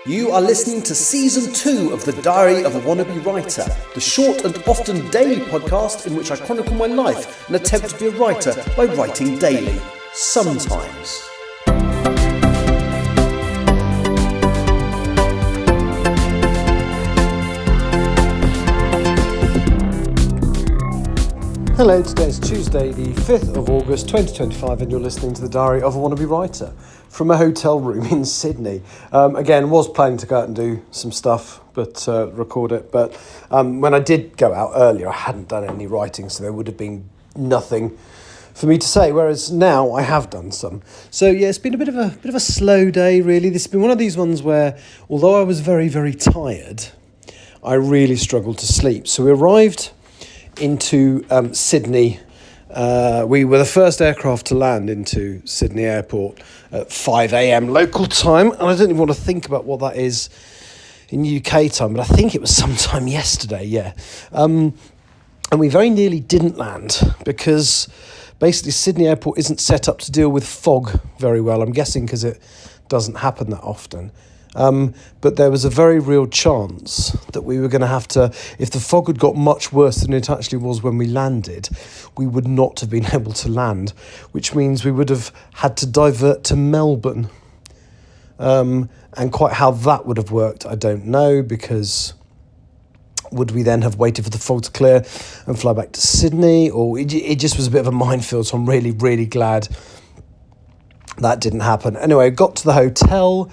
You are listening to Season 2 of The Diary of a Wannabe Writer, the short and often daily podcast in which I chronicle my life and attempt to be a writer by writing daily. Sometimes. Hello, today is Tuesday the 5th of August 2025 and you're listening to The Diary of a Wannabe Writer from a hotel room in Sydney. Again, was planning to go out and do some stuff, but record it. But when I did go out earlier, I hadn't done any writing, so there would have been nothing for me to say, whereas now I have done some. So yeah, it's been a bit of a slow day, really. This has been one of these ones where, although I was very, very tired, I really struggled to sleep. So we arrived into Sydney. We were the first aircraft to land into Sydney Airport at 5 a.m. local time, and I don't even want to think about what that is in UK time, but I think it was sometime yesterday, yeah. And we very nearly didn't land because basically Sydney Airport isn't set up to deal with fog very well. I'm guessing because it doesn't happen that often. But there was a very real chance that we were going to have to, if the fog had got much worse than it actually was when we landed, we would not have been able to land, which means we would have had to divert to Melbourne. And quite how that would have worked, I don't know, because would we then have waited for the fog to clear and fly back to Sydney? Or it just was a bit of a minefield, so I'm really, really glad that didn't happen. Anyway, got to the hotel.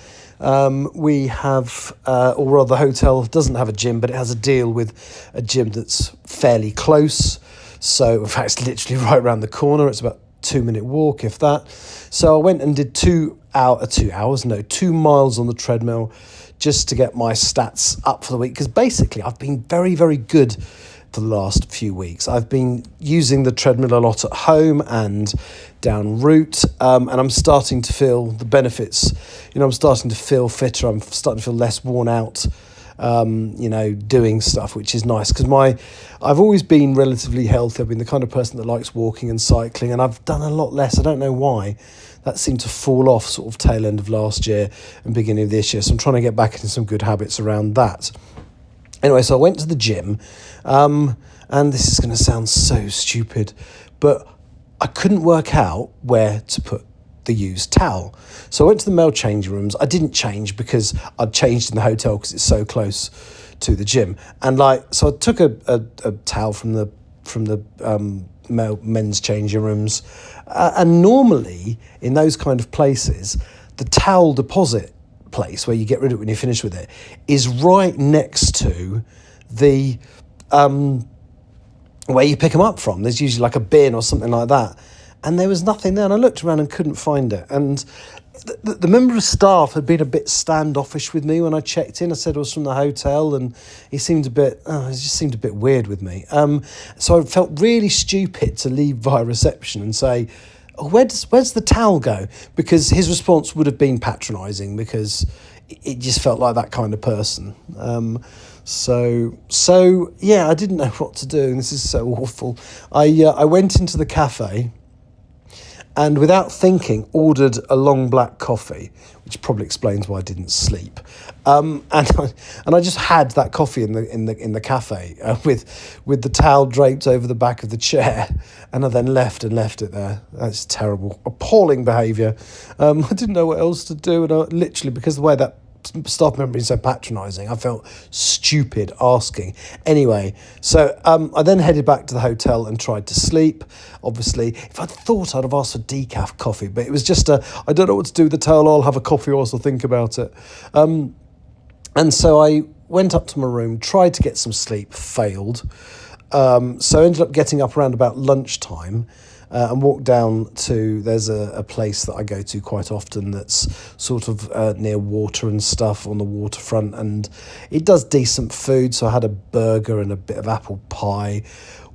We have, or rather the hotel doesn't have a gym, but it has a deal with a gym that's fairly close. So in fact, it's literally right around the corner. It's about a 2-minute walk, if that. So I went and did 2 miles on the treadmill just to get my stats up for the week. Because basically I've been very, very good for the last few weeks. I've been using the treadmill a lot at home and down route, and I'm starting to feel the benefits. I'm starting to feel fitter. I'm starting to feel less worn out, doing stuff, which is nice because I've always been relatively healthy. I've been the kind of person that likes walking and cycling, and I've done a lot less. I don't know why. That seemed to fall off sort of tail end of last year and beginning of this year. So I'm trying to get back into some good habits around that. Anyway, so I went to the gym, and this is going to sound so stupid, but I couldn't work out where to put the used towel. So I went to the male changing rooms. I didn't change because I'd changed in the hotel because it's so close to the gym. And so I took a towel from the men's changing rooms. And normally in those kind of places, the towel deposit place where you get rid of it when you're finished with it is right next to the where you pick them up from. There's usually like a bin or something like that, and there was nothing there, and I looked around and couldn't find it. And the member of staff had been a bit standoffish with me when I checked in. I said I was from the hotel, and he seemed it just seemed a bit weird with me. So I felt really stupid to leave via reception and say, oh, where's the towel go? Because his response would have been patronising, because it just felt like that kind of person. So yeah, I didn't know what to do, and this is so awful. I went into the cafe and without thinking ordered a long black coffee, which probably explains why I didn't sleep. And I just had that coffee in the cafe with the towel draped over the back of the chair, and I then left it there. That's terrible, appalling behaviour. I didn't know what else to do, and I literally, because the way that staff member is so patronising, I felt stupid asking. Anyway, so I then headed back to the hotel and tried to sleep. Obviously, if I'd thought, I'd have asked for decaf coffee, but it was just I don't know what to do with the towel. I'll have a coffee whilst I think about it. And so I went up to my room, tried to get some sleep, failed. So I ended up getting up around about lunchtime and walked down to, there's a place that I go to quite often that's sort of near water and stuff on the waterfront, and it does decent food. So I had a burger and a bit of apple pie,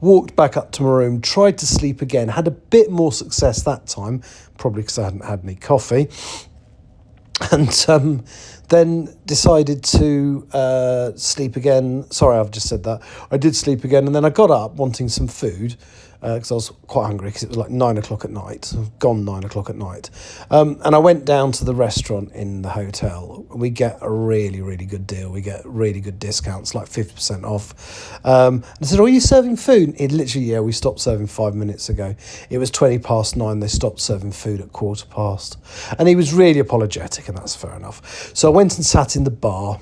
walked back up to my room, tried to sleep again, had a bit more success that time, probably because I hadn't had any coffee. And then decided to sleep again. Sorry, I've just said that. I did sleep again, and then I got up wanting some food, because I was quite hungry because it was like 9 o'clock at night, gone 9 o'clock at night. And I went down to the restaurant in the hotel. We get a really, really good deal. We get really good discounts, like 50% off. And I said, are you serving food? It literally, yeah, we stopped serving 5 minutes ago. It was 9:20. They stopped serving food at 15:15. And he was really apologetic, and that's fair enough. So I went and sat in the bar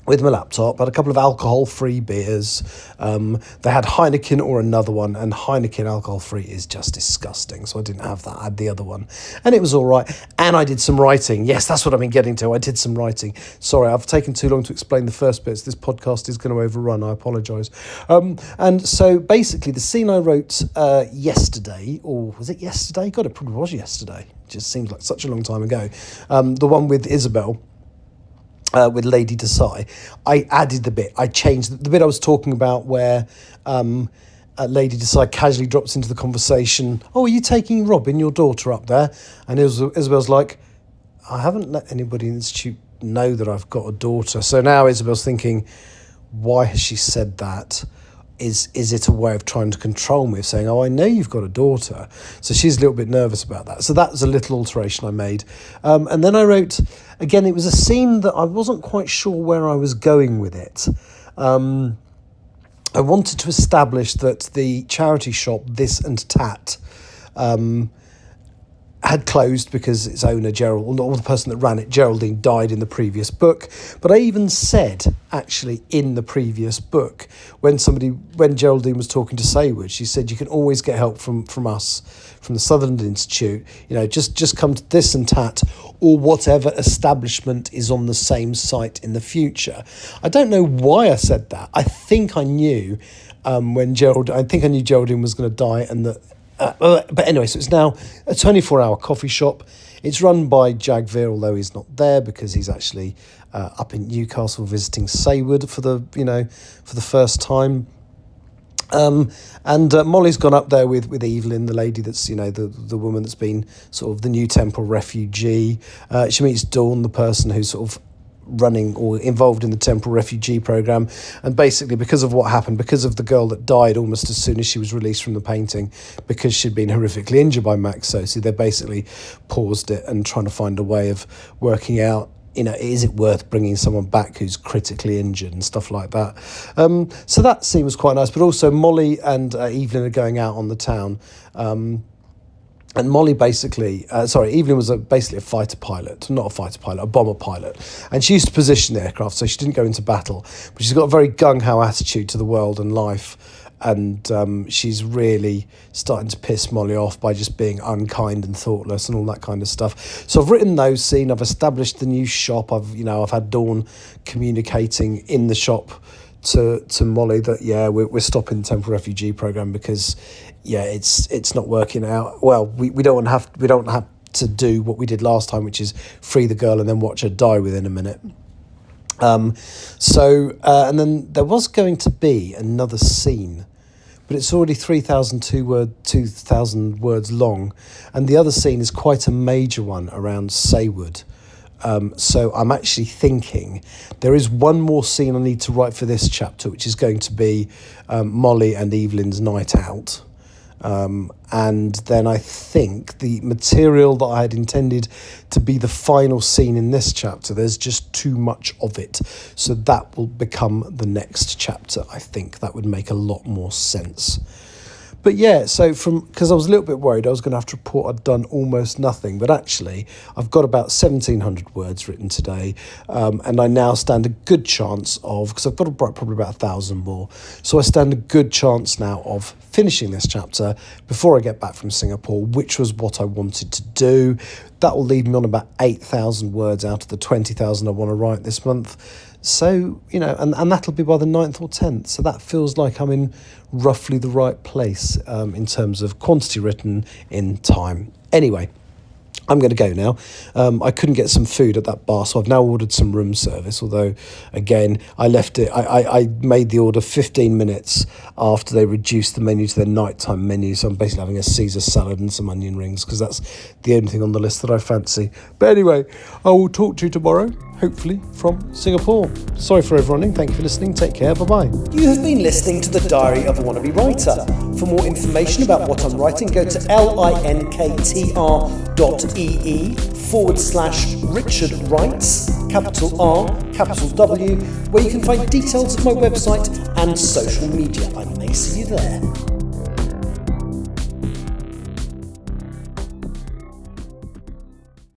with my laptop, had a couple of alcohol-free beers. They had Heineken or another one, and Heineken alcohol-free is just disgusting, so I didn't have that. I had the other one, and it was all right. And I did some writing. Yes, that's what I've been getting to. I did some writing. Sorry, I've taken too long to explain the first bits. This podcast is going to overrun. I apologise. And so basically, the scene I wrote yesterday, or was it yesterday? God, it probably was yesterday. It just seems like such a long time ago. The one with Isabel, with Lady Desai, I added the bit. I changed the bit I was talking about where Lady Desai casually drops into the conversation, "Oh, are you taking Robin, your daughter, up there?" And Isabel's like, "I haven't let anybody in the Institute know that I've got a daughter." So now Isabel's thinking, why has she said that? Is it a way of trying to control me, of saying, "Oh, I know you've got a daughter"? So she's a little bit nervous about that. So that was a little alteration I made. And then I wrote, again, it was a scene that I wasn't quite sure where I was going with it. I wanted to establish that the charity shop, This and Tat, had closed because its owner, Gerald, or the person that ran it, Geraldine, died in the previous book. But I even said, actually, in the previous book, when Geraldine was talking to Saywood, she said, "You can always get help from us, from the Sutherland Institute. You know, just come to This and Tat, or whatever establishment is on the same site in the future." I don't know why I said that. I think I knew Geraldine was going to die, and that. But anyway, so it's now a 24-hour coffee shop. It's run by Jag Veer, although he's not there because he's actually up in Newcastle visiting Saywood for the first time. And Molly's gone up there with Evelyn, the lady that's, the woman that's been sort of the New Temple refugee. She meets Dawn, the person who's sort of running or involved in the Temple refugee program, and basically because of what happened, because of the girl that died almost as soon as she was released from the painting, because she'd been horrifically injured by Max Sosi, they basically paused it and trying to find a way of working out, is it worth bringing someone back who's critically injured and stuff like that. So that scene was quite nice, but also Molly and Evelyn are going out on the town. And Molly Evelyn was basically a fighter pilot, not a fighter pilot, a bomber pilot. And she used to position the aircraft, so she didn't go into battle. But she's got a very gung-ho attitude to the world and life. And she's really starting to piss Molly off by just being unkind and thoughtless and all that kind of stuff. So I've written those scenes. I've established the new shop. I've had Dawn communicating in the shop to Molly that we're stopping the Temple refugee program because it's not working out well. We don't have to do what we did last time, which is free the girl and then watch her die within a minute. And then there was going to be another scene, but it's already 2,000 words long, and the other scene is quite a major one around Saywood. So I'm actually thinking there is one more scene I need to write for this chapter, which is going to be Molly and Evelyn's night out. And then I think the material that I had intended to be the final scene in this chapter, there's just too much of it. So that will become the next chapter. I think that would make a lot more sense. But so because I was a little bit worried I was going to have to report I'd done almost nothing, but actually I've got about 1,700 words written today, and I now stand a good chance of, because I've got to write probably about 1,000 more, so I stand a good chance now of finishing this chapter before I get back from Singapore, which was what I wanted to do. That will leave me on about 8,000 words out of the 20,000 I want to write this month. So, and that'll be by the 9th or 10th. So that feels like I'm in roughly the right place in terms of quantity written in time. Anyway, I'm going to go now. I couldn't get some food at that bar, so I've now ordered some room service, although, again, I left it. I made the order 15 minutes after they reduced the menu to their nighttime menu, so I'm basically having a Caesar salad and some onion rings, because that's the only thing on the list that I fancy. But anyway, I will talk to you tomorrow. hopefully from Singapore. Sorry for overrunning. Thank you for listening. Take care. Bye-bye. You have been listening to the Diary of a Wannabe Writer. For more information about what I'm writing, go to linktr.ee/Richard Writes, capital R, capital W, where you can find details of my website and social media. I may see you there.